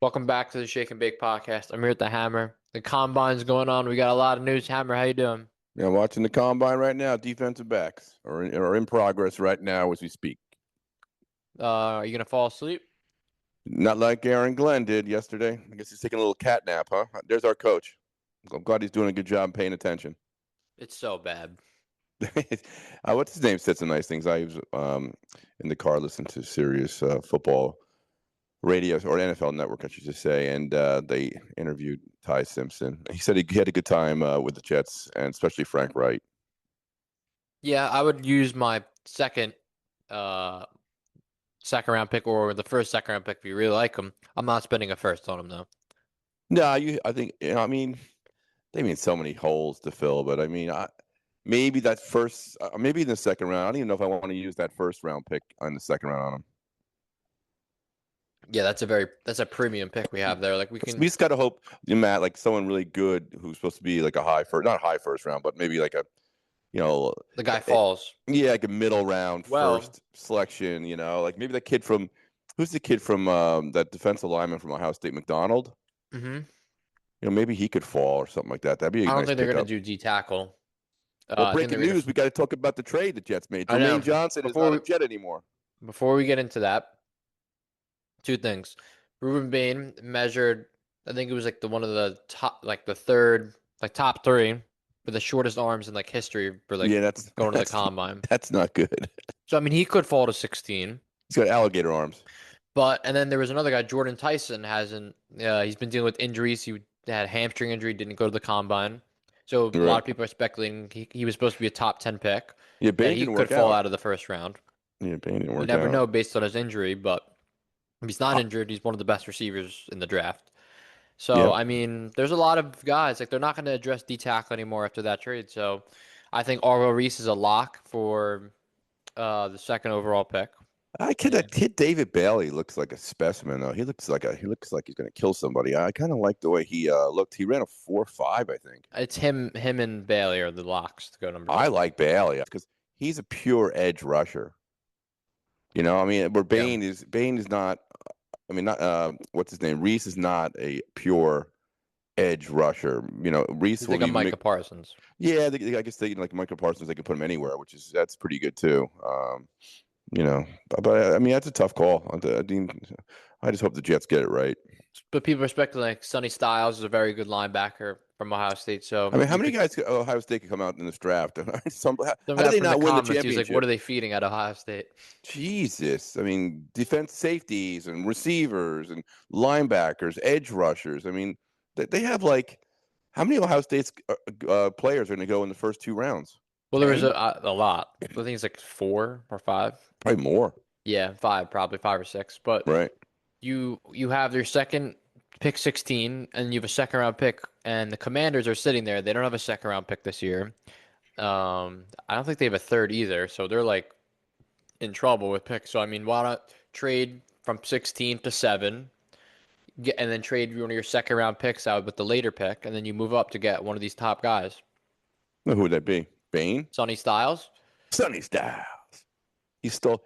Welcome back to the Shake and Bake podcast. I'm here at the Hammer. The combine's going on. We got a lot of news. Hammer, how you doing? Yeah, watching the combine right now. Defensive backs are in progress right now as we speak. Are you gonna fall asleep? Not like Aaron Glenn did yesterday. I guess he's taking a little cat nap, huh? There's our coach. I'm glad he's doing a good job paying attention. It's so bad. What's his name said some nice things. I was in the car listening to Sirius football radio or NFL Network, I should just say, and they interviewed Ty Simpson. He said he had a good time with the Jets and especially Frank Wright. Yeah, I would use my uh second round pick or the first second round pick if you really like him. I'm not spending a first on him though. No, I think I mean they mean so many holes to fill, but I mean maybe that first, maybe in the second round. I don't even know if I want to use that first round pick on the second round on him. Yeah, that's a premium pick we have there. Like We just got to hope, Matt, like someone really good who's supposed to be like a not high first round, but maybe like a, you know, the guy falls. yeah, like a middle round Well, first selection. Like maybe that kid from who's the kid from that defensive lineman from Ohio State, McDonald. hmm Maybe he could fall or something like that. That'd be a I don't nice think they're gonna pickup. do D tackle. Well, I think they're breaking gonna. news: we got to talk about the trade the Jets made. I know. Jermaine Johnson is Before not a we Jet anymore. before we get into that, two things. Ruben Bain measured, I think it was like the one of the top, like the third, like top three with the shortest arms in like history for like Yeah, that's going to the that's combine. that's not good. So I mean, he could fall to 16. He's got alligator arms. But and then there was another guy, Jordan Tyson, hasn't. He's been dealing with injuries. He had a hamstring injury, didn't go to the combine. So a lot Right. of people are speculating he was supposed to be a top 10 pick, Yeah, and Bane he didn't could work fall out. out of the first round. Yeah, Bane didn't You work never out. know based on his injury, but if he's not Uh, injured, he's one of the best receivers in the draft. So, yep. I mean, there's a lot of guys like they're not going to address D tackle anymore after that trade. So, I think Orville Reese is a lock for the second overall pick. That And kid David Bailey looks like a specimen though. He looks like he's gonna kill somebody. I kind of like the way he looked. He ran a 4.5, I think. it's him and Bailey are the locks to go number I two. like Bailey because he's a pure edge rusher. I mean, where Yeah, Bane is not. I mean, not what's his name? Reese is not a pure edge rusher. Reese he's will like a be Micah Parsons. yeah. I guess they like Michael Parsons. They can put him anywhere, that's pretty good too. But I mean that's a tough call. I just hope the Jets get it right. But people are speculating like Sonny Styles is a very good linebacker from Ohio State. I So mean, how you many could guys could Ohio State could come out in this draft? some How guy did they from the not win the comments. He was like, "What championship? are they feeding at Ohio State?" Jesus, I mean, defense safeties and receivers and linebackers, edge rushers. I mean, they have like how many Ohio State's players are going to go in the first two rounds? Well, there was 10, a lot. I think it's like four or five. probably more, Yeah, five, probably five or six. But right? you have their second pick 16, and you have a second round pick, and the Commanders are sitting there. They don't have a second round pick this year. I don't think they have a third either, so they're like in trouble with picks. So I mean, why not trade from 16 to 7, and then trade one of your second round picks out with the later pick, and then you move up to get one of these top guys, Who would that be? Bane, Sonny Styles. Sonny Styles. He stole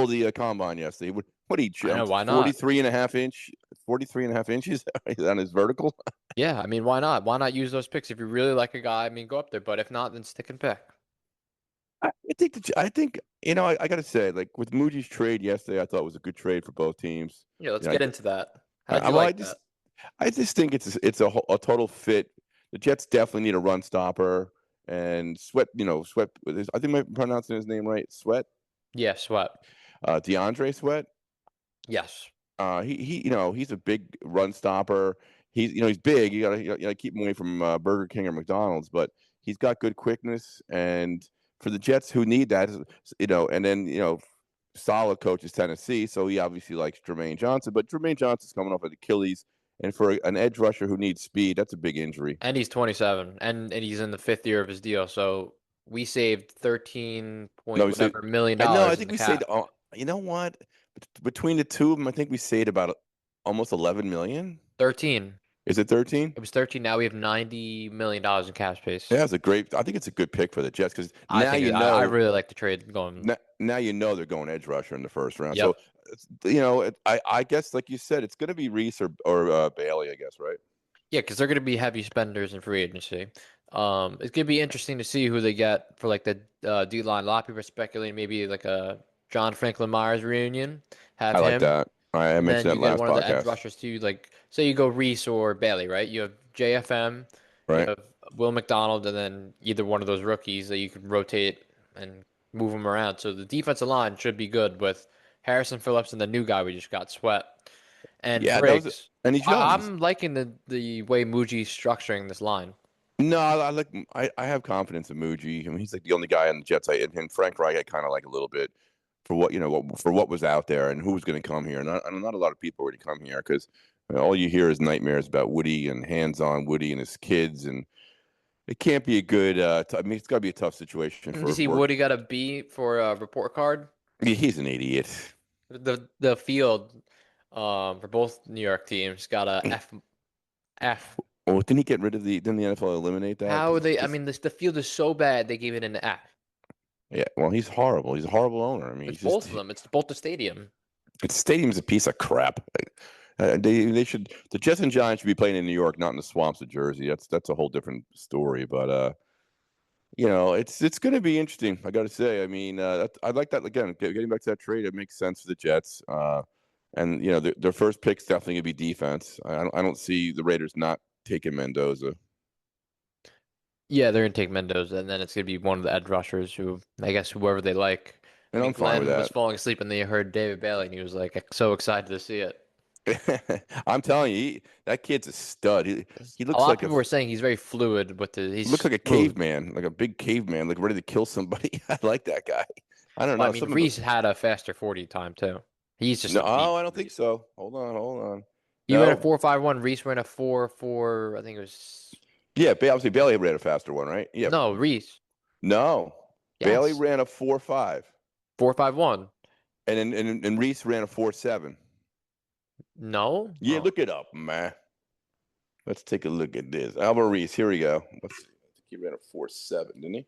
the combine yesterday. What he I know jumped why not. 43.5 inches on his vertical. Yeah, I mean, why not? Why not use those picks if you really like a guy? I mean, go up there. But if not, then stick and pick. I got to say, like with Muji's trade yesterday, I thought it was a good trade for both teams. Yeah, let's You know, get into that. I, How'd I, you well, like that? I just think it's a total fit. The Jets definitely need a run stopper and Sweat. Sweat. I think I'm pronouncing his name right. Sweat. Yeah, Sweat. DeAndre Sweat. Yes. He's a big run stopper. He's big. You gotta keep him away from Burger King or McDonald's, but he's got good quickness. And for the Jets who need that, and then solid coach is Tennessee, so he obviously likes Jermaine Johnson. But Jermaine Johnson's coming off of Achilles, and for an edge rusher who needs speed, that's a big injury. And he's 27, and he's in the fifth year of his deal. So we saved 13 No, point we say whatever million I know. I dollars in think the we saved. cap. You know what? Between the two of them, I think we saved about almost 11 million. 13. Is it 13? It was 13. Now we have $90 million in cap space. Yeah, it's a great. I think it's a good pick for the Jets because I now think you I know. really like the trade going. Now you know they're going edge rusher in the first round. So, Yep. I guess like you said, it's going to be Reese or Bailey. I guess, right? Yeah, because they're going to be heavy spenders in free agency. It's going to be interesting to see who they get for like the D line. A lot of people are speculating maybe like a John Franklin Myers reunion. Have I like him, that. I and mentioned then that you get last one of the edge podcast, rushers too. Like say you go Reese or Bailey, right? You have JFM, you right? have Will McDonald, and then either one of those rookies that you can rotate and move them around. So the defensive line should be good with Harrison Phillips and the new guy we just got, Sweat. And Yeah, that was. Briggs. And he's young. I'm liking the way Muji's structuring this line. No, I like. I have confidence in Muji. I mean, he's like the only guy on the Jets. And Frank Reich, I kind of like a little bit for for what was out there and who was going to come here. And not a lot of people already come here because all you hear is nightmares about Woody and hands-on Woody and his kids, and it can't be a good. I mean, it's got to be a tough situation You for see work. Woody got a B for a report card. He's an idiot. The field for both New York teams got a F. Oh, didn't he get rid of the? Didn't the NFL eliminate that? How they? I mean, the field is so bad they gave it an F. Yeah. Well, he's horrible. He's a horrible owner. I mean, It's he's just. both of them. It's both the stadium. Its stadium's a piece of crap. They should the Jets and Giants should be playing in New York, not in the swamps of Jersey. That's a whole different story. But it's going to be interesting. I got to say. I mean, I like that again. Getting back to that trade, it makes sense for the Jets. And their first pick's definitely going to be defense. I don't see the Raiders not taking Mendoza. Yeah, they're gonna take Mendoza, and then it's gonna be one of the edge rushers who I guess whoever they like. I And mean, I'm fine with Glenn was that. falling asleep and they heard David Bailey, and he was like so excited to see it. I'm telling you, that kid's a stud. He A looks lot of like a people were saying he's very fluid with the. He's looks like a smooth. caveman, like a big caveman, like ready to kill somebody. I like that guy. I don't Well, I know. mean, Some of Reese had a faster 40 time too. He's just No, a beast. I don't think Reese. so. Hold on. He ran a No, 4.51. Reese ran a 4.4. I think it was yeah, obviously Bailey ran a faster one, right? Yeah, no Reese. no, Bailey Yes, ran a 4.5, 4.51. and Reese ran a 4.7. No, Yeah, look it up, man. Let's take a look at this. Albert Reese, here we go. Let's see. I think he ran a 4.7, didn't he?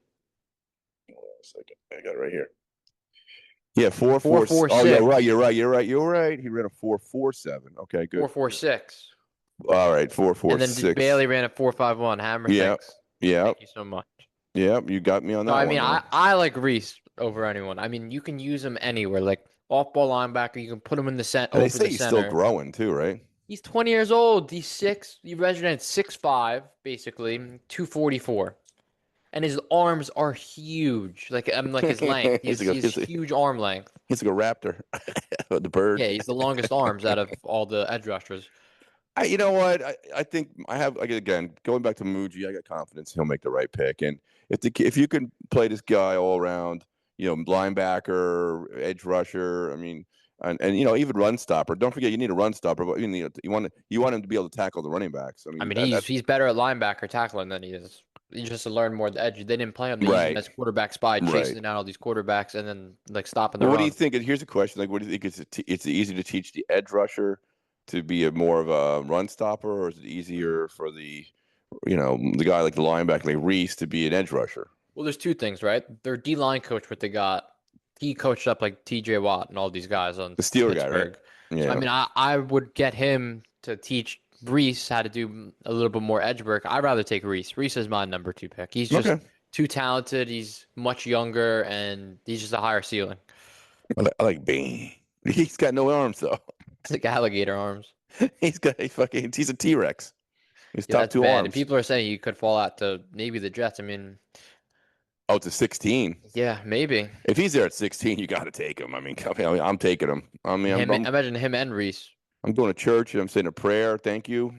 Hold on a second. I got it right here. Yeah, 4.4. Oh, yeah, 4.46. right. You're right. He ran a 4.47. Okay, good. 4.46. All right, And then 4.46. Bailey ran a 4.51. Hammer, Yeah, thanks. yeah, Thank you so much. yeah. You got me on No, that I one, mean man. I like Reese over anyone. I mean you can use him anywhere, like off ball linebacker. You can put him in the And they over say the he's still center. growing too, right? He's 20 years old. He's six. He measured at 6'5", basically 244, and his arms are huge. Like his length. he's He like has huge arm length. he's like a raptor, the bird. Yeah, he's the longest arms out of all the edge rushers. You know what? I think I have again going back to Muji. I got confidence he'll make the right pick. And if you can play this guy all around, linebacker, edge rusher. I mean, and even run stopper. Don't forget you need a run stopper, but you want him to be able to tackle the running backs. I I mean mean, that he's that's he's better at linebacker tackling than he is. He just to learn more of the edge. They didn't play him. They used him right, as quarterback spy, right. chasing down all these quarterbacks and then like stopping the Well, what do you run. think? Here's a question: like, what do you think? It's easy to teach the edge rusher to be more of a run stopper, or is it easier for the guy like the linebacker like Reese to be an edge rusher? Well, there's two things, right? Their D line coach, what they got, he coached up like T.J. Watt and all these guys on The Steeler guy, right? Pittsburgh. So I Yeah. mean, I would get him to teach Reese how to do a little bit more edge work. I'd rather take Reese. Reese is my number two pick. He's just Okay. too talented. He's much younger and he's just a higher ceiling. I like Bean. He's got no arms though. It's like alligator arms. He's a T-Rex. He's Yeah, top that's two bad. And arms. people are saying he could fall out to maybe the Jets. I mean, Oh, it's a 16. yeah, maybe. If he's there at 16, you got to take him. I mean, I'm taking him. I mean, Him, imagine him and Reese. I'm going to church and I'm saying a prayer. Thank you.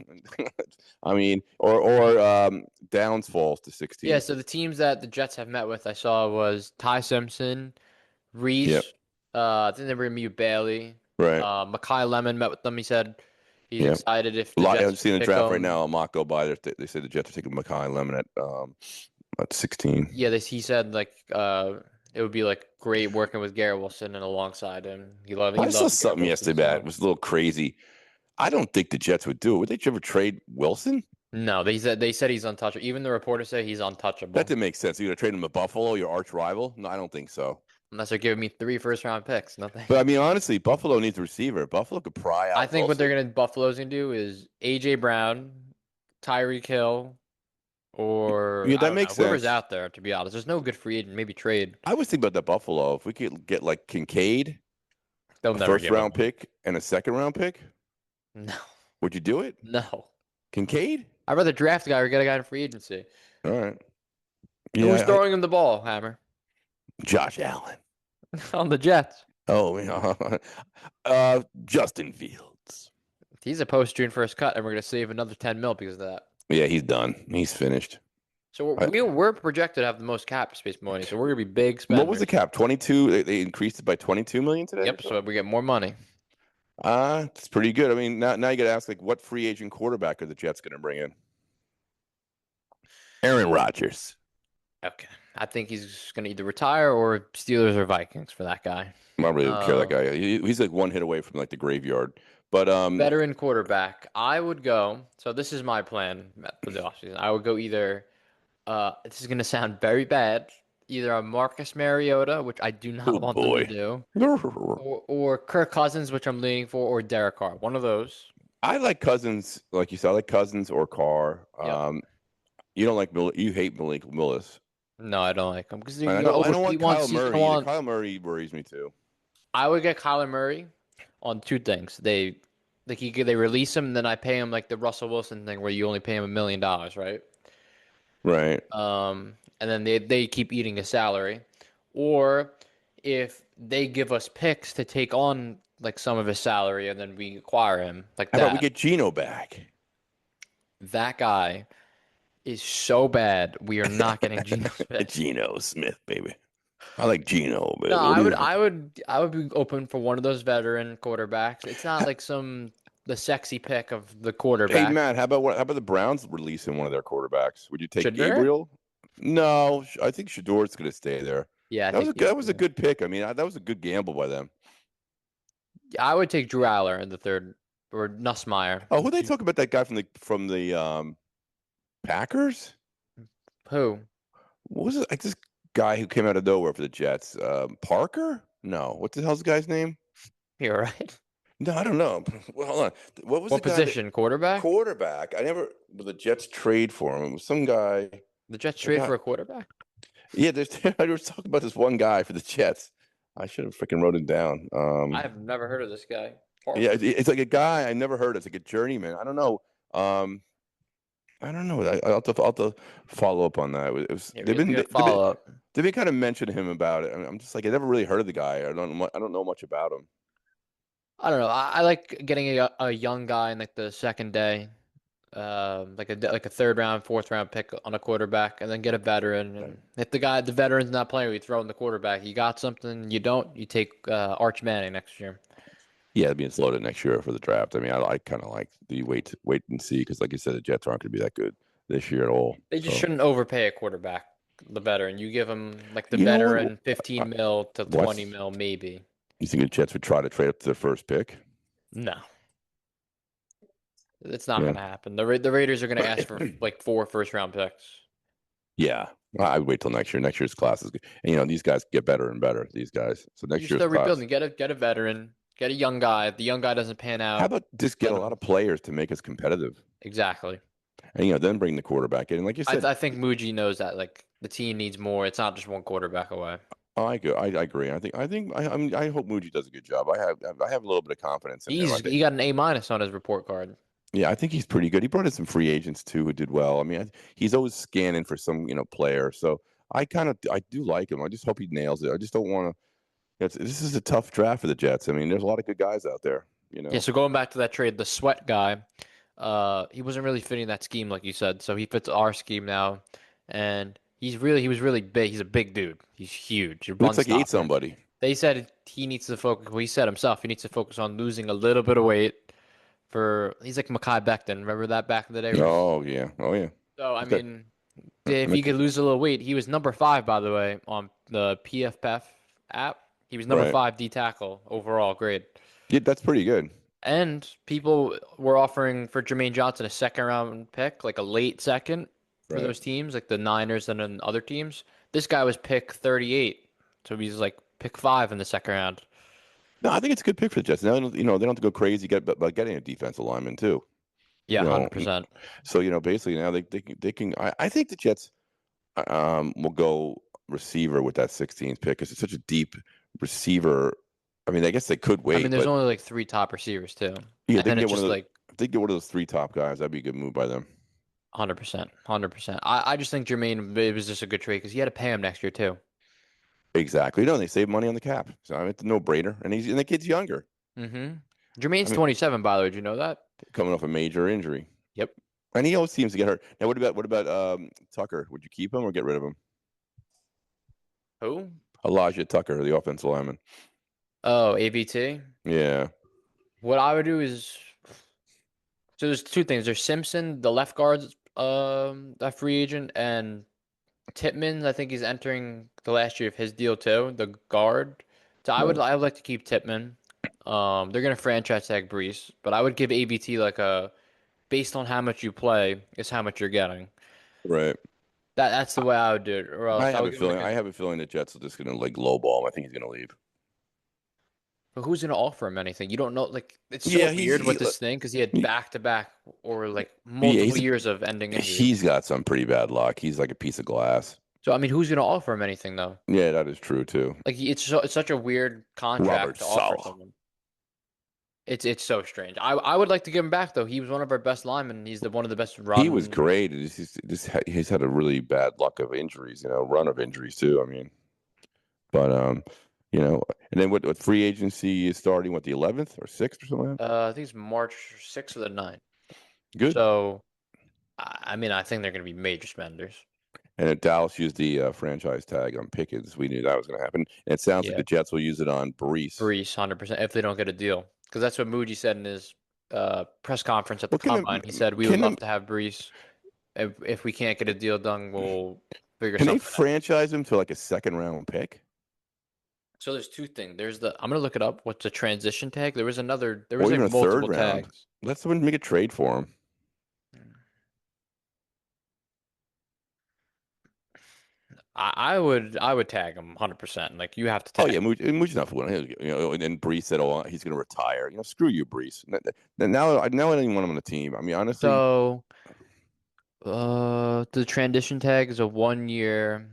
I mean, or Downs falls to Yeah, 16. so the teams that the Jets have met with, I saw was Ty Simpson, Yep. Reese. I think they were gonna meet Bailey. Right. Makai Lemon met with them. He said he's Yep. excited if the I'm Jets seeing the pick draft right him. now. A mock go by. They say the Jets are taking Makai Lemon at 16. Yeah, he said like it would be like great working with Garrett Wilson and alongside him. He I saw loved Garrett something Wilson. yesterday that So was a little crazy. I don't think the Jets would do it. Would they ever trade Wilson? No, they said he's untouchable. Even the reporters say he's That untouchable. didn't make sense. You're gonna trade him to Buffalo, your arch rival? No, I don't think so. Unless they're giving me 3 first-round picks. Nothing. But I mean, honestly, Buffalo needs a receiver. Buffalo could pry I out think what Wilson. Buffalo's gonna do is AJ Brown, Tyreek Hill, or Yeah, I that don't know, makes whoever's sense. out there, to be honest. There's no good free agent, maybe trade. I was thinking about that Buffalo. If we could get like Kincaid, They'll a never first give him round one. pick, and a second round pick, No. would you do it? No. Kincaid? I'd rather draft a guy or get a guy in free agency. All right. Who's Yeah, throwing him the ball, Hammer? Josh Allen. On the Jets. Oh, yeah. Justin Fields. He's a post-June first cut, and we're gonna save another 10 mil because of that. Yeah, he's done. He's finished. So I, we're projected to have the most cap space money, so we're gonna be big what was the spenders. cap? 22. They increased it by 22 million today. Yep, so we get more money. It's pretty good. I mean, now you got to ask, like, what free agent quarterback are the Jets going to bring in? Aaron Rodgers. Okay. I think he's gonna either retire or Steelers or Vikings for that guy. I don't really care that Uh, guy. He's like one hit away from like the graveyard. But Veteran quarterback. I would go. So this is my plan for the offseason. I would go either. This is gonna sound very bad. Either a Marcus Mariota, which I do oh not want them to boy, do, or Kirk Cousins, which I'm leaning for, or Derek Carr. One of those. I like Cousins. Like you said, I like Cousins or Carr. Yep. You don't like you hate Malik Willis. No, I don't like him because And you're gonna I don't overpay want once. Kyle He's gonna Murray either. want. Kyle Murray worries me too. I would get Kyler Murray on two things. They release him, and then I pay him like the Russell Wilson thing, where you only pay him $1 million, right? Right. And then they keep eating his salary, or if they give us picks to take on like some of his salary, and then we acquire him like How about we that. get Geno back? That guy is so bad. We are not getting Geno Smith. Geno Smith, baby. I like Geno, No, but what I do would, you? I would, I would be open for one of those veteran quarterbacks. It's not like the sexy pick of the Hey quarterback. Matt, how about the Browns releasing one of their quarterbacks? Would you take Shedeur? Gabriel? No, I think Shador's going to stay there. Yeah, I That was think a he would that was a too. good pick. I mean, that was a good gamble by them. I would take Drew Aller in the third, or Nussmeier. Oh, who they talk about that guy from the Packers? Who? What was it? Like this guy who came out of nowhere for the Jets? Parker? No, what the hell's the guy's name? You're right. No, I don't know. Well, hold on. What was the What guy that position? Quarterback? quarterback? I never. The Jets trade for him. It was some guy. The Jets trade Forgot. for a quarterback? Yeah, I was talking about this one guy for the Jets. I should have freaking wrote it down. I have never heard of this guy. Yeah, Parker. it's like a guy I never heard. It's like a journeyman. I don't know. I don't know. I'll have to follow up on that. It was Yeah, they've we been got follow up. they've been kind of mentioning him about it. I'm just like I never really heard of the guy. I don't know much about him. I don't know. I like getting a young guy in like the second day, like a third round, fourth round pick on a quarterback, and then get a veteran. And if the veteran's not playing, we throw in the quarterback. You got something, you don't, you take Arch Manning next year. Yeah, being loaded next year for the draft. I mean, I kind of like the wait and see because, like you said, the Jets aren't going to be that good this year at all. They just So shouldn't overpay a quarterback, the veteran. You give him like the you know what? veteran 15 mil to 20 What's mil, maybe. you think the Jets would try to trade up to their first pick? No, it's not Yeah, going to happen. The Raiders are going to ask for like 4 first round picks. yeah. I would wait till next year. Next year's class is good. And these guys get better and better. These guys. So You're next year's still class. rebuilding. Get a veteran. Get a young guy. If the young guy doesn't pan How out, about just get let a him. lot of players to make us competitive, Exactly. and then bring the quarterback in. Like you said, I think Muji knows that like the team needs more. It's not just one quarterback away. I agree. I hope Muji does a good job. I have a little bit of confidence in him. I think He got an A- on his report card. yeah, I think he's pretty good. He brought in some free agents too who did well. I mean, he's always scanning for some player. So I do like him. I just hope he nails it. I just don't want to. This is a tough draft for the Jets. I mean, there's a lot of good guys out there. Yeah, so going back to that trade, the sweat guy, he wasn't really fitting that scheme like you said. So he fits our scheme now, and he was really big. He's a big dude. He's huge. A He looks run like he ate stopper. somebody. They said he needs to focus. Well, he said himself he needs to focus on losing a little bit of weight. He's like Mekhi Becton. Remember that back in the day? Oh yeah, oh yeah. So I Okay. mean, if he could lose a little weight, he was number 5 by the way on the PFF app. He was number Right. 5 D tackle overall grade. Yeah, that's pretty good. And people were offering for Jermaine Johnson a second round pick, like a late second for Right. those teams, like the Niners and then other teams. This guy was pick 38. So he's like pick 5 in the second round. No, I think it's a good pick for the Jets. Now, they don't have to go crazy about getting a defensive lineman too. Yeah, You know, 100%. so basically now they can. I think the Jets will go receiver with that 16th pick because it's such a deep receiver. I mean, I guess they could I mean, wait, there's but only like 3 top receivers too. yeah, And they then can it's get one of just the. like If they get one of those 3 top guys, that'd be a good move by them. 100%, 100%. I just think Jermaine, it was just a good trade because he had to pay him next year too. Exactly. No, they save money on the cap, so I mean, it's a no-brainer. And the kid's younger. Mm-hmm. I Jermaine's mean, 27, by the way. Did you know that? coming off a major injury, Yep. and he always seems to get hurt. Now, what about Tucker? Would you keep him or get rid of him? Who? Elijah Tucker, the offensive lineman. Oh, ABT. Yeah, What I would do is so there's two things. There's Simpson, the left guard, a free agent, and Titman. I think he's entering the last year of his deal too, the guard. So right, I would like to keep Titman. They're gonna franchise tag Brees, but I would give ABT like a based on how much you play is how much you're getting. right. That's the way I would do it, or I else I have would a give him feeling. like I a. have a feeling the Jets are just going to like lowball him. I think he's going to leave. But who's gonna offer him anything? You don't know. Like it's so Yeah, weird with this thing because he had he- back to back or like yeah, multiple years of ending injuries. he's got some pretty bad luck. He's like a piece of glass. So I mean, who's gonna offer him anything though? Yeah, that is true too. Like it's such a weird Robert contract to offer Sala. someone. It's so strange. I would like to give him back though. He was one of our best linemen. He's the one of the best He was run. great. He's had a really bad luck of injuries. Run of injuries too. I mean, but and then what free agency is starting? What, the 11th or 6th or something like I think it's March 6th or the 9th. that? Good. So I mean, I think they're gonna be major spenders. And if Dallas used the franchise tag on Pickens, we knew that was going to happen. And it sounds like Yeah, the Jets will use it on Brees. Brees, 100% if they don't get a deal, because that's what Muji said in his press conference at the Well, combine. He said we would can love them, to have Brees. If we can't get a deal done, we'll figure can they something out. franchise him to like a second round pick So there's two things. There's the I'm gonna look it up. What's a transition tag? There was or like even a third multiple round? tags. Let someone make a trade for him. I would tag him 100%. Like you have to Oh tag yeah, him. Mooch's not fooling. And then Brees said, "Oh, he's going to retire." Screw you, Brees. Now I don't even want him on the team. I mean, honestly, So the transition tag is a 1 year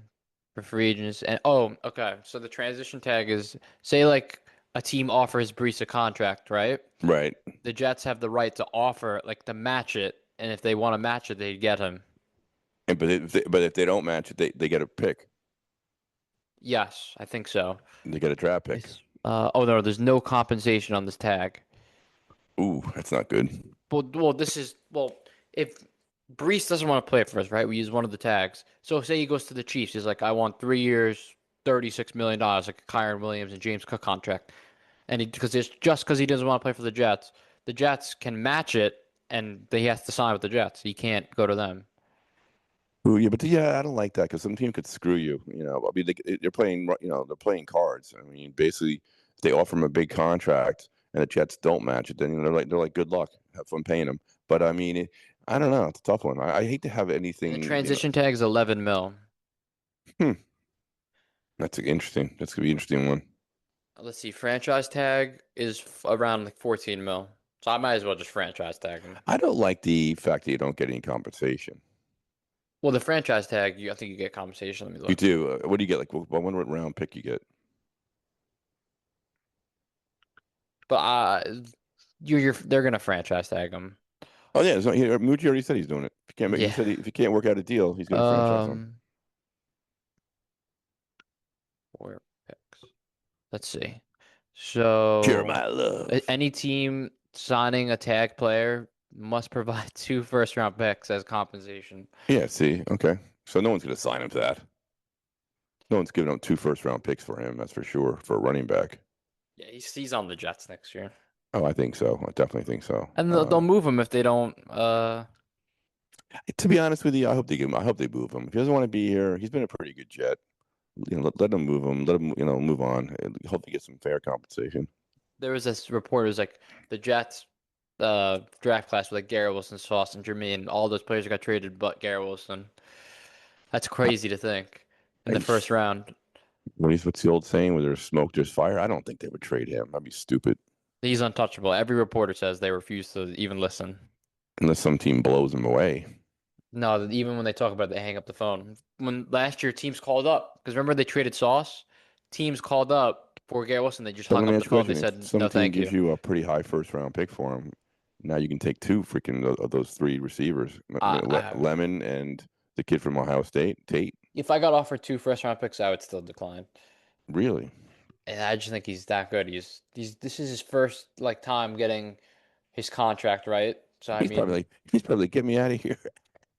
for free agents, and oh, okay. So the transition tag is say like a team offers Brees a contract, right? right? The Jets have the right to offer like to match it, and if they want to match it, they get him. And but if they don't match it, they get a pick. Yes, I think so. They get a draft pick. It's, oh no, there's no compensation on this tag. Ooh, that's not good. Well, if Brees doesn't want to play for us, right? We use one of the tags. So say he goes to the Chiefs, he's like, I want 3 years, $36 million, like a Kyron Williams and James Cook contract, and because he doesn't want to play for the Jets can match it, and he has to sign with the Jets. He can't go to them. Ooh, yeah, but I don't like that because some team could screw you. I mean, they're playing. They're playing cards. I mean, basically, if they offer him a big contract and the Jets don't match it, then they're like, good luck, have fun paying him. But I mean, I don't know. It's a tough one. I hate to have And the anything. transition tag is 11 mil. Hmm, that's interesting. That's gonna be an interesting one. Let's see, franchise tag is around like 14 mil. So I might as well just franchise tag him. I don't like the fact that you don't get any compensation. Well, the franchise tag, I think you get compensation. Let me You look. do. What do you get? Like, I wonder what round pick you get. But they're gonna franchise tag him. Oh yeah, Mucci already said he's doing it. He Yeah. said if he can't work out a deal, he's going to franchise him. Um, four picks. Let's see. Sure, So my love. any team signing a tag player must provide 2 first-round picks as compensation. Yeah, see, okay. So no one's going to sign him to that. No one's giving up 2 first-round picks for him. That's for sure for a running back. Yeah, he's on the Jets next year, Oh, I think so. I definitely think so. and they'll move him if they don't. To be honest with you, I hope they give him. I hope they move him. If he doesn't want to be here, he's been a pretty good Jet. Let them move him. Let him move on. Hope they get some fair compensation. there was this report. It was like the Jets, draft class with like Garrett Wilson, Sauce, and Jermaine. All those players got traded, but Garrett Wilson. That's crazy to think in the I, first round. what's the old saying? Where there's smoke, there's fire. I don't think they would trade him. That'd be stupid. He's untouchable. Every reporter says they refuse to even listen. Unless some team blows him away. No, even when they talk about it, they hang up the phone. When last year teams called up, because remember they traded Sauce, teams called up for Garrett Wilson. They just So hung let me up ask the you a phone. They question. If said some no, team thank gives you. you a pretty high first round pick for him, now you can take two freaking of those three receivers, I Lemon and the kid from Ohio State, Tate. if I got offered two first round picks, I would still decline. Really? And I just think he's that good. He's this is his first like time getting his contract right. So I mean, He's probably like, get me out of here.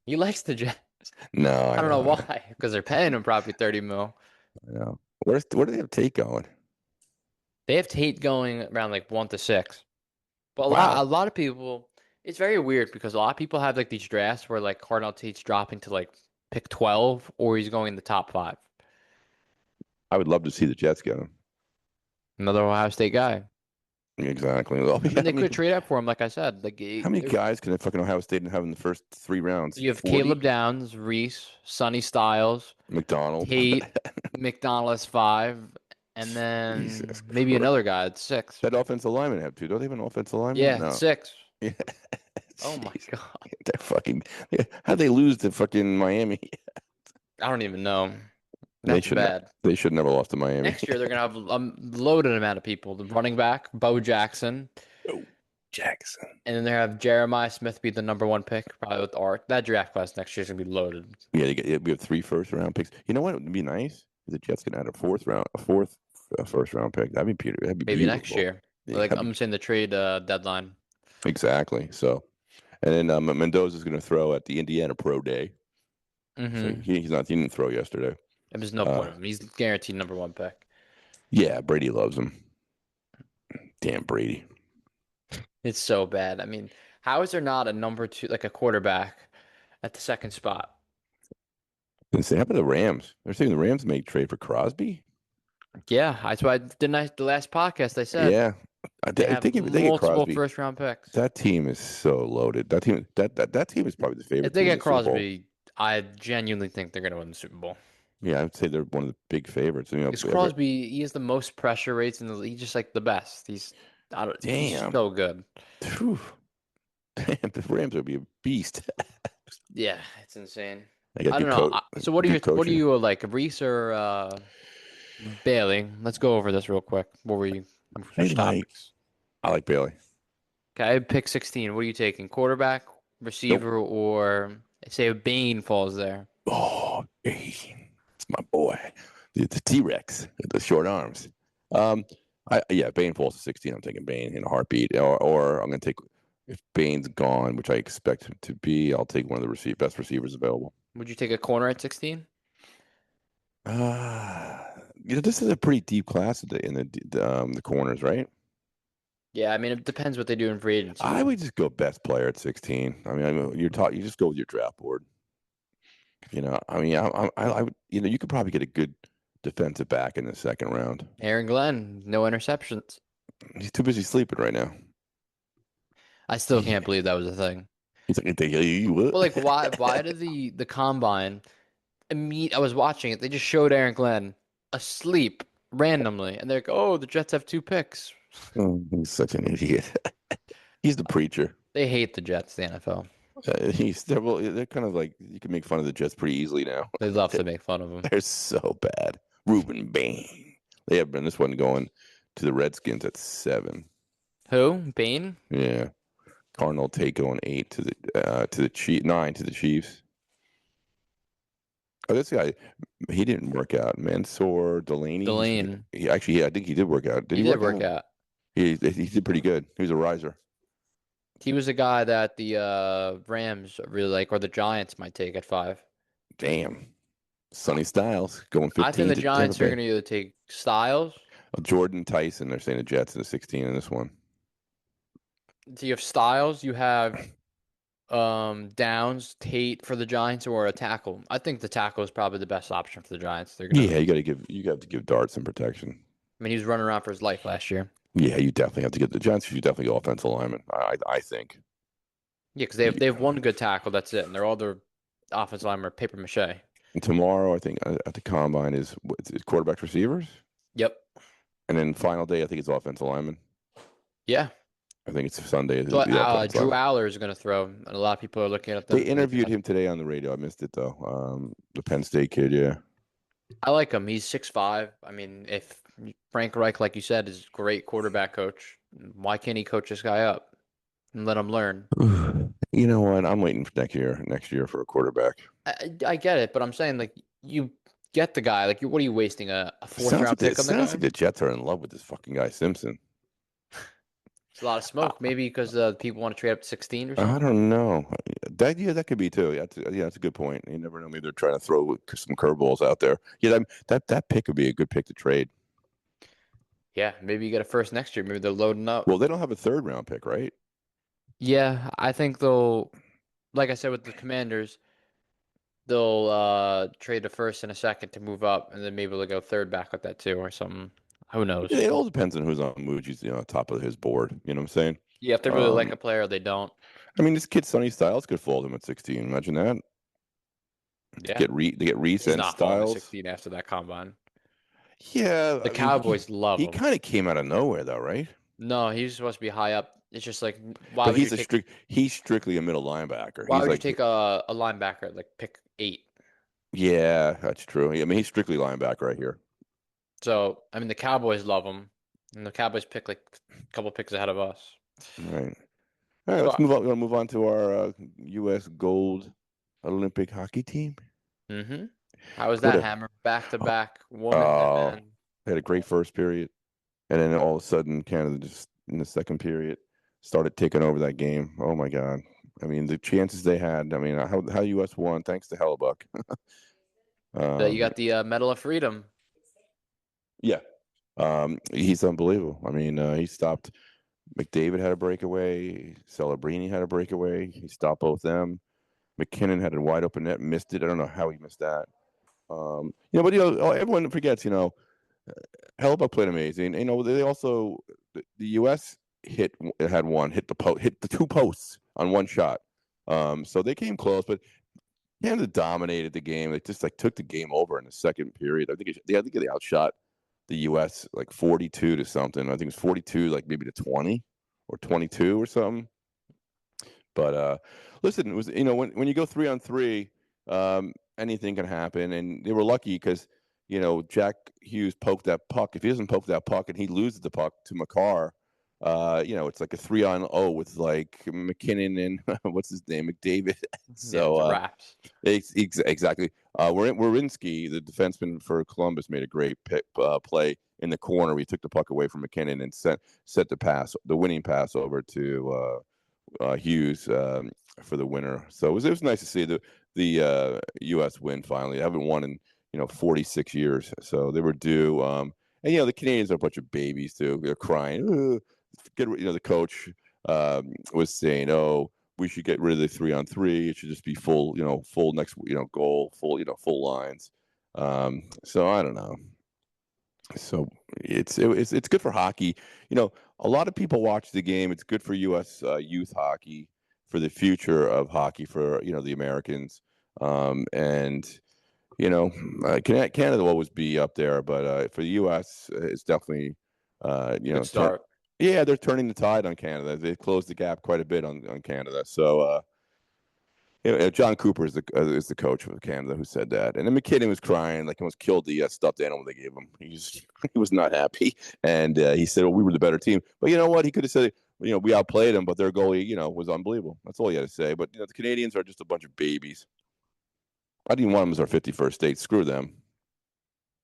he likes the Jets. No, I I don't know know, why, because they're paying him probably 30 mil. I know. Where do they have Tate going? They have Tate going around like 1 to 6. But Wow, a lot of people, it's very weird because a lot of people have like these drafts where like Cardinal Tate's dropping to like pick 12 or he's going in the top 5. I would love to see the Jets get him. Another Ohio State guy. Exactly. Well, I yeah, mean, they could trade up for him, like I said. Like how many guys can a fucking Ohio State have in the first 3 rounds? you have Caleb 40? Downs, Reese, Sonny Styles, McDonald. Tate, McDonald's 5, and then Jesus maybe Christ. another guy at 6. That offensive lineman have two. Don't they have an offensive lineman? Yeah, No. 6. Yeah. Oh my Jeez. God. They're fucking. How'd they lose to fucking Miami? I don't even know. They That's should not. bad. They should never lost to Miami. Next year they're gonna have a loaded amount of people. The running back, Bo Jackson, Oh, Jackson. and then they have Jeremiah Smith be the number 1 pick, probably with Art. That draft class next year is gonna be loaded. Yeah, we have 3 first round picks. You know what would be nice? The Jets can add a fourth first round pick. That'd be Maybe next beautiful. year. Yeah, Like I'm saying the trade deadline. exactly. So, and then Mendoza's going to throw at the Indiana Pro Day. So Mm-hmm. he's not. He didn't throw yesterday. There's no point of him. He's guaranteed number 1 pick. Yeah, Brady loves him. Damn Brady. It's so bad. I mean, how is there not a number 2, like a quarterback, at the second spot? And say, how about the Rams? They're saying the Rams may trade for Crosby. Yeah, that's why didn't I the last podcast I said Yeah, they I have think if they get multiple Crosby, first round picks. that team is so loaded. That team is probably the If favorite they team in get the Super Bowl. Crosby, I genuinely think they're gonna win the Super Bowl. Yeah, I'd say they're one of the big favorites. You know, Because Crosby, he has the most pressure rates in the league. He's just like the best. He's damn, so good. Phew. Damn, the Rams would be a beast. Yeah, it's insane. They got I don't good know. coach, So what are good coaching. you like, Reese or Bailey? Let's go over this real quick. What were you? I Which like topics? I like Bailey. Okay, pick 16. What are you taking? Quarterback, Nope. receiver, or say a Bain falls there? Oh, hey, it's my boy, the T-Rex, the short arms. Bain falls to 16. I'm taking Bain in a heartbeat, or I'm gonna take if Bain's gone, which I expect him to be. I'll take one of the best receivers available. Would you take a corner at 16? This is a pretty deep class in the corners, right? Yeah, I mean it depends what they do in free I agency. would just go best player at 16. You just go with your draft board. I would. You could probably get a good defensive back in the second round. Aaron Glenn, no interceptions. He's too busy sleeping right now. I still can't believe that was a thing. He's like, "Hey, what?" Well, like why did the combine I was watching it, they just showed Aaron Glenn asleep randomly, and they're like, "Oh, the Jets have 2 picks." Oh, he's such an idiot. He's the preacher. They hate the Jets, the NFL. They're kind of like you can make fun of the Jets pretty easily now. They love to make fun of them. They're so bad. Ruben Bain. They have been this one going to the Redskins at 7. Who? Bain? Yeah. Cardinal take going 8 to the Chiefs, 9 to the Chiefs. Oh, this guy, he didn't work out. Mansoor Delaney. Delane. I think he did work out. Did He he did work work out? out. He did pretty good. He was a riser. He was a guy that the Rams really like, or the Giants might take at 5. Damn. Sonny Styles going I think 15 the to Tampa Giants are Bay. going to either take Styles. Jordan Tyson, they're saying the Jets in the 16 in this one. So you have Styles, you have Downs, Tate for the Giants, or a tackle. I think the tackle is probably the best option for the Giants. They're gonna. Yeah, you got to give Dart some protection. I mean, he was running around for his life last year. Yeah, you definitely have to get the Giants. You definitely go offensive lineman. I think. Yeah, because they have one good tackle. That's it, and they're all their offensive linemen are paper mache. And tomorrow, I think at the combine is quarterbacks receivers, Yep. and then final day I think it's offensive lineman. Yeah. I think it's Sunday. So The offensive Drew lineman. Aller is going to throw, and a lot of people are looking at They them thinking interviewed that's. him today on the radio. I missed it though. The Penn State kid. Yeah. I like him. He's 6'5". I mean, if Frank Reich, like you said, is a great quarterback coach, why can't he coach this guy up and let him learn? You know what? I'm waiting for next year for a quarterback. I get it, but I'm saying like you get the guy. Like, what are you wasting a fourth Sounds like round it pick on the sounds guy? like the Jets are in love with this fucking guy Simpson. It's a lot of I, smoke. Maybe because people want to trade up to 16 or I something. don't know. That could be too. That's a good point. You never know. Maybe they're trying to throw some curveballs out there. Yeah, that pick would be a good pick to trade. Yeah, maybe you get a first next year. Maybe they're loading up. Well, they don't have a third round pick, right? Yeah, I think they'll, like I said with the Commanders, they'll trade a first and a second to move up, and then maybe they'll go third back with that too or something. Who knows? It all depends on who's on Muji's top of his board. You know what I'm saying? Yeah, if they really like Um, a player, they don't. I mean, this kid Sonny Styles could fold him at 16. Imagine that. Yeah, They get Reese he's and not falling to Styles. 16 after that combine. Yeah, The I mean Cowboys love he him. kind of came out of nowhere though, right? No, he's supposed to be high up. It's just like, But he's strictly a middle linebacker. why He's would you like take a linebacker at like pick 8? yeah, that's true. I mean he's strictly linebacker right here. So I mean, the Cowboys love him, and the Cowboys pick like a couple picks ahead of us. Right. All right, So, let's move on. We want to move on to our U.S. gold Olympic hockey team. how was What that a hammer back to back woman uh, and they had a great first period, and then all of a sudden Canada just in the second period started taking over that game. Oh my God! I mean the chances they had. I mean how U.S. won thanks to Hellebuck. you um, got the Medal of Freedom? yeah, he's unbelievable. I mean he stopped. McDavid had a breakaway. Celebrini had a breakaway. He stopped both them. McKinnon had a wide open net, missed it. I don't know how he missed that. But everyone forgets. Hellebuck played amazing. They also the U.S. hit the two posts on one shot. So they came close, but Canada dominated the game. They just like took the game over in the second period. I think they outshot the U.S. like 42 to something. I think it was 42, like maybe to 20 or 22 or something. But listen, it was when you go 3-on-3, anything can happen, and they were lucky because Jack Hughes poked that puck. If he doesn't poke that puck and he loses the puck to Makar, it's like a 3-on-0 with like McKinnon and what's his name, McDavid. Yeah, it's So wraps. exactly. Werenski, the defenseman for Columbus, made a great play in the corner. We took the puck away from McKinnon and set the winning pass over to Hughes for the winner. So it was nice to see the U.S. win finally. They haven't won in 46 years, so they were due. And the Canadians are a bunch of babies too. They're crying. The coach was saying, "Oh, we should get rid of the 3-on-3. It should just be full, full next, goal, full lines." So I don't know. So it's good for hockey. A lot of people watch the game. It's good for U.S. Youth hockey, for the future of hockey for the Americans. And Canada will always be up there, but for the U.S. It's definitely Good start. yeah, they're turning the tide on Canada. They've closed the gap quite a bit on Canada. So John Cooper is the coach of Canada who said that, and then McKinnon was crying like he almost killed the stuffed animal they gave him. He was not happy, and he said, "Well, we were the better team." But you know what? He could have said, we outplayed them, but their goalie, was unbelievable. That's all he had to say. But the Canadians are just a bunch of babies. I didn't want them as our 51st state. Screw them.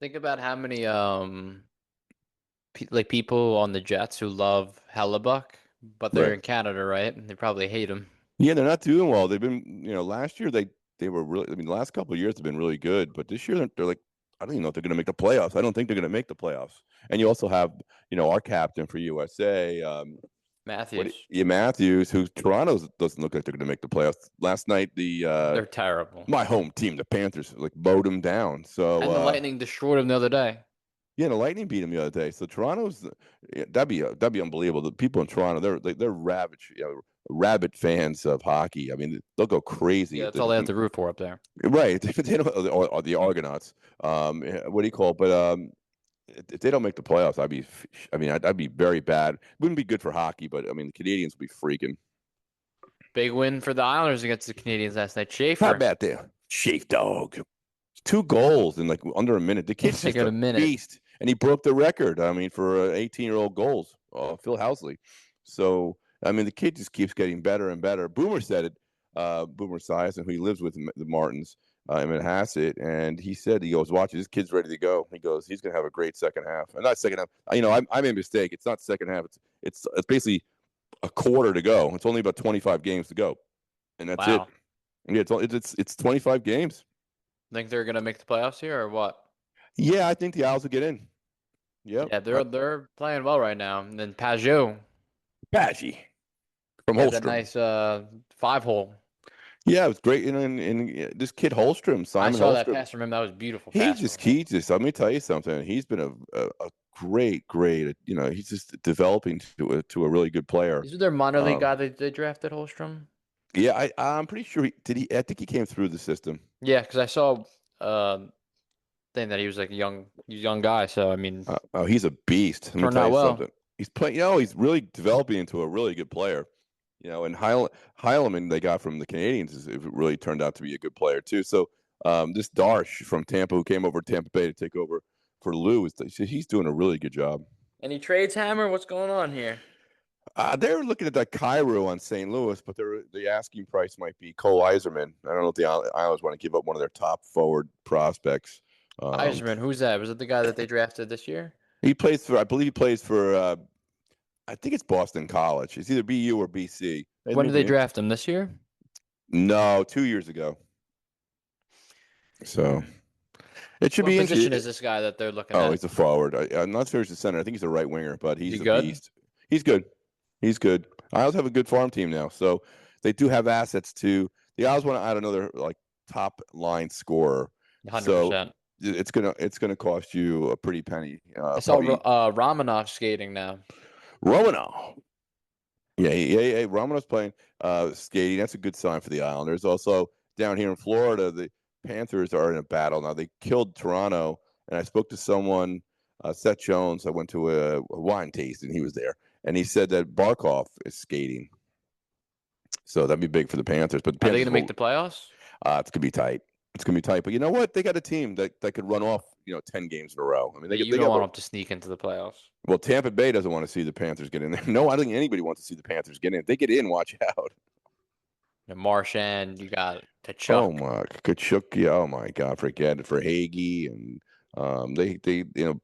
Think about how many like people on the Jets who love Hellebuck, but they're Right. in Canada, right? And they probably hate him. Yeah, they're not doing well. They've been, last year they were really. I mean, the last couple of years have been really good, but this year they're like, I don't even know if they're going to make the playoffs. I don't think they're going to make the playoffs. And you also have, our captain for USA, Matthews, Matthews, who Toronto doesn't look like they're going to make the playoffs. Last night, they're terrible. my home team, the Panthers, like mowed them down. So And the Lightning destroyed him the other day. Yeah, the Lightning beat them the other day. So Toronto's that'd be unbelievable. The people in Toronto, they're rabid fans of hockey. I mean, they'll go crazy Yeah, if that's all they have to root for up there. right. They don't, or the Argonauts. What do you call it? But if they don't make the playoffs, I'd be very bad. Wouldn't be good for hockey, but I mean, the Canadians would be freaking. Big win for the Islanders against the Canadians last night. How Schaefer. about that? Shape dog. 2 goals in like under a minute. The kid's It's like just in a a minute. beast, and he broke the record. I mean, for 18-year-old goals, Phil Housley. So I mean, the kid just keeps getting better and better. Boomer said it. Boomer Esiason, who he lives with the Martins in Manhasset, and he said, he goes, "Watch, this kid's ready to go." He goes, "He's going to have a great second half." And not second half. I made a mistake. It's not second half. It's basically a quarter to go. It's only about 25 games to go, and that's it. Wow. Yeah, it's 25 games. Think they're gonna make the playoffs here or what? Yeah, I think the Owls will get in. Yep. Yeah, they're playing well right now. And then Pajot, Paggi from he had that Holstrom. nice 5 hole. Yeah, it was great. And this kid Holstrom, I Simon saw that Holstrom, pass from him. That was a beautiful he pass just, from him. he just, let me tell you something. He's been a great, he's just developing to a really good player. Is their minor league Um, guy they drafted Holstrom? yeah, I'm pretty sure I think he came through the system. Yeah, because I saw thing that he was like a young guy. So I mean, Oh, he's a beast. Let me turned tell out you well. something. He's playing, he's really developing into a really good player. And Heileman they got from the Canadians it really turned out to be a good player too. So this Darsh from Tampa who came over to Tampa Bay to take over for Lou he's doing a really good job. Any trades, Hammer? What's going on here? They're looking at that Cairo on St. Louis, but the asking price might be Cole Eiserman. I don't know if the Islanders want to give up one of their top forward prospects. Um, Eiserman, who's that? Was it the guy that they drafted this year? I believe he plays for I think it's Boston College. It's either BU or BC. They When did moved they him in. draft him? This year? No, 2 years ago. So it should What be position interesting. is this guy that they're looking Oh, at? he's a forward. I'm not sure he's a center. I think he's a right winger, but Is he he's a good? beast. He's good. He's good. Isles have a good farm team now, so they do have assets to. The Isles want to add another like top line scorer, so 100%. it's gonna cost you a pretty penny. I saw Probably Romanov skating now. Romanov. Yeah. Romanov's playing skating. That's a good sign for the Islanders. Also down here in Florida, the Panthers are in a battle now. They killed Toronto, and I spoke to someone, Seth Jones. I went to a wine tasting. He was there, and he said that Barkov is skating. So that'd be big for the Panthers. But the Are they going Panthers to make will. the playoffs? It's gonna be tight. It's gonna be tight. But you know what? They got a team that could run off 10 games in a row. I mean, But you they don't got. want them to sneak into the playoffs. Well, Tampa Bay doesn't want to see the Panthers get in there. No, I don't think anybody wants to see the Panthers get in. If they get in, watch out. Marchand, you got Oh Kachuk. my Kachuk, yeah, oh my God, forget it for Hagee and they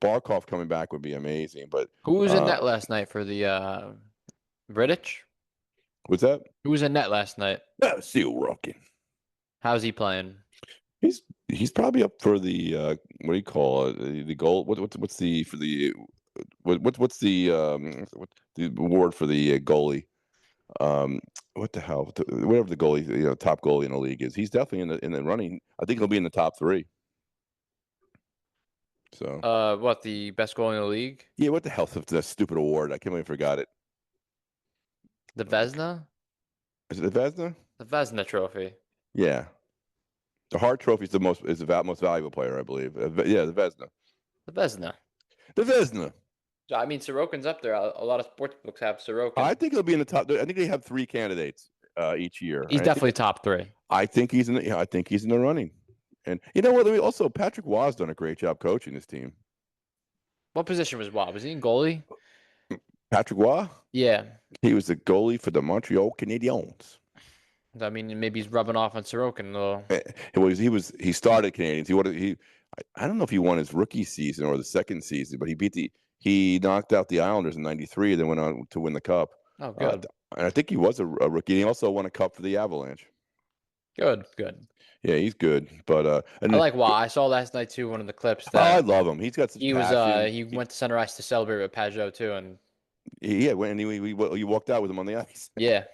Barkov coming back would be amazing, but Who was in uh net last night for the British? what's that? Who was in net last night? Seal Rocking. How's he playing? He's probably up for the what do you call it? The goal. What's the for the what's the award for the goalie? What the hell? Whatever the goalie, top goalie in the league is. He's definitely in the running. I think he'll be in the top three. So What, the best goalie in the league? yeah, what the hell is that stupid award? I can't believe I forgot it. The Vezina? Is it the Vesna? The Vezina trophy. Yeah, the Hart Trophy is most valuable player, I believe. Yeah, the Vesna. The Vezina. The Vesna. So, I mean, Sorokin's up there. A lot of sports books have I Sorokin. think he'll be in the top. I think they have 3 candidates each year. He's And I think definitely top three. I think he's in the. Yeah, I think he's in the running. And you know what? Also, Patrick Waugh's done a great job coaching this team. What position was Watt? Was he in goalie? Patrick Waugh. Yeah. He was the goalie for the Montreal Canadiens. I mean, maybe he's rubbing off on Sorokin a little. He started Canadians. I don't know if he won his rookie season or the second season, but he knocked out the Islanders in '93, then went on to win the cup. Oh, Uh, good. and I think he was a rookie. And he also won a cup for the Avalanche. Good. Yeah, he's good. But I and like Watt. I saw last night too one of the clips I that love him. He's got such passion. he went to center ice to celebrate with Pajot too, and Yeah, when he walked out with him on the ice. yeah.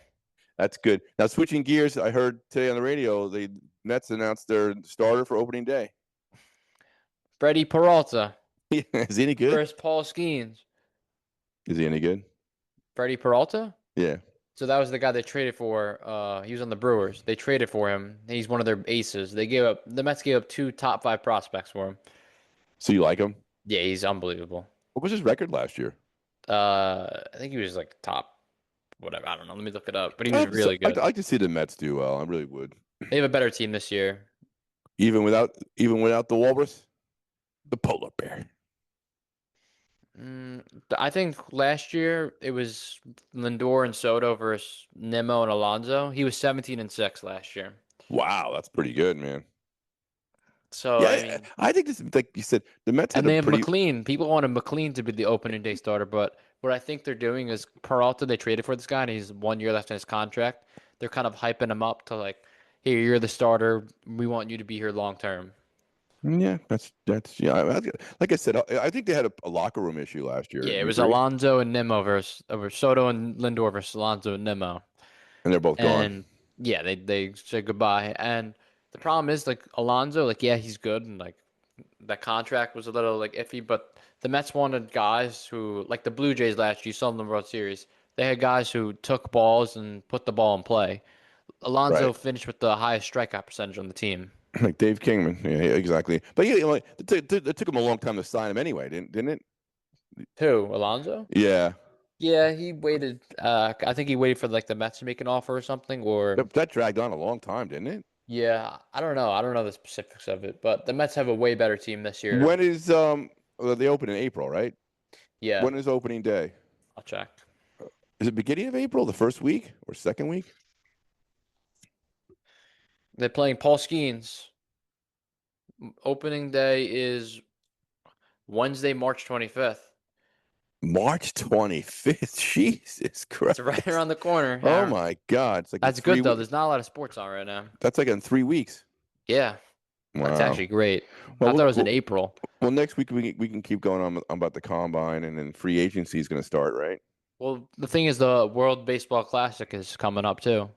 That's good. Now switching gears, I heard today on the radio the Mets announced their starter for opening day. Freddie Peralta. Is he any good? versus Paul Skeens. Is he any good? Freddie Peralta? Yeah. So that was the guy they traded for. He was on the Brewers. They traded for him. He's one of their aces. The Mets gave up two top five prospects for him. So you like him? Yeah, he's unbelievable. What was his record last year? I think he was like top whatever. I don't know. Let me look it up. But he was I'd, really I'd good. like to see the Mets do well. I really would. They have a better team this year. Even without the Walrus, the polar bear. I think last year it was Lindor and Soto versus Nimmo and Alonso. He was 17-6 last year. Wow, that's pretty good, man. So I Yeah, mean, I think this, like you said, the Mets had and a they have pretty. McLean. People wanted McLean to be the opening day starter, but what I think they're doing is Peralta. They traded for this guy, and he's 1 year left in his contract. They're kind of hyping him up to like, here, you're the starter. We want you to be here long term. Yeah, that's yeah. Like I said, I think they had a locker room issue last year. Yeah, Do it you was agree? Alonso and Nimmo versus over Soto and Lindor versus Alonso and Nimmo. And they're both gone. And yeah, they said goodbye. And the problem is like Alonso, like yeah, he's good and like that contract was a little like iffy, but the Mets wanted guys who like the Blue Jays last year, you saw them in the World Series. They had guys who took balls and put the ball in play. Alonso Right. finished with the highest strikeout percentage on the team. Like Dave Kingman. Yeah, yeah, exactly. But yeah, like, it took him a long time to sign him anyway, didn't it? Who? Alonso? Yeah. Yeah, he waited. I think he waited for like the Mets to make an offer or something, or That dragged on a long time, didn't it? yeah, I don't know. I don't know the specifics of it, but the Mets have a way better team this year. When is well, they open in April, right? Yeah, When is opening day? I'll check. Is it beginning of April, the first week or second week? They're playing Paul Skeens. Opening day is Wednesday, March 25th. March 25th. Jesus It's right Christ. around the corner. Oh my God. It's like in That's three good though. weeks. There's not a lot of sports on right now. That's like in 3 weeks. Yeah, that's Wow. actually great. I Well, thought it was in April. next week we can keep going on about the combine, and then free agency is going to start, right? Well, the thing is, the World Baseball Classic is coming up too.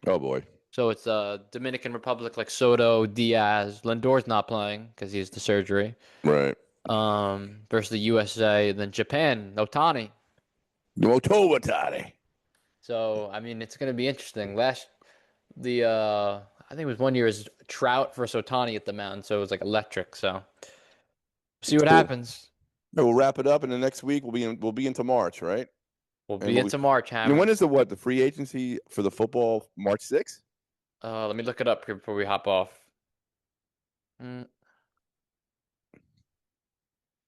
Oh boy. So it's Dominican Republic like Soto, Diaz, Lindor's not playing because he has the surgery. Right. Versus the USA, then Japan, Otani. Motobatari. So I mean, it's gonna be interesting. I think it was 1 year is Trout versus Otani at the mountain, so it was like electric. So see It's what cool. happens. No, we'll wrap it up, and the next week we'll be into March, right? We'll And be into March, when Hammer. is the free agency for the football? March 6th? Let me look it up here before we hop off. Mm,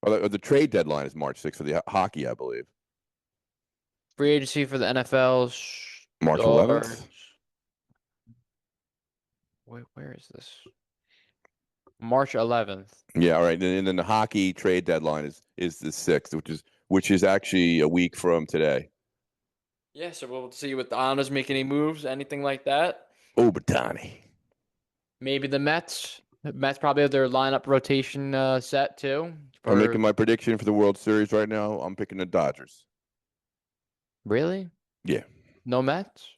Or the trade deadline is March 6th for the hockey, I believe. Free agency for the NFL March starts. 11th. Wait, where is this? March 11th. Yeah, all right. And then the hockey trade deadline is the 6th, which is actually a week from today. Yeah, so we'll see what the Islanders make any moves, anything like that. Oh, Batani. Maybe the Mets. The Mets probably have their lineup rotation set too. I'm For making my prediction for the World Series right now. I'm picking the Dodgers. really? Yeah. No Mets?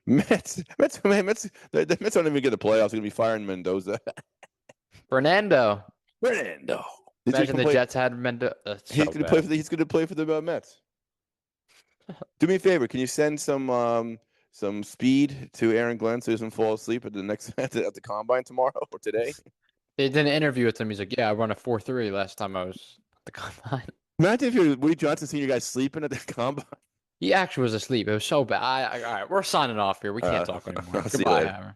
Mets. The Mets aren't even get the playoffs. They're gonna be firing Mendoza. Fernando. Fernando. He's Imagine gonna the play. Jets had Mendo. That's He's so gonna play bad. for the. He's gonna play for the Mets. Do me a favor. Can you send some speed to Aaron Glenn so he doesn't fall asleep at the next at the combine tomorrow or today? They did an interview with him. He's like, "Yeah, I run a 4.3 last time I was at the combine." Imagine if you're Woody Johnson seeing you guys sleeping at the combine. He actually was asleep. It was so bad. All right, we're signing off here. We can't Uh, talk anymore. I'll see you Goodbye, later. Hammer.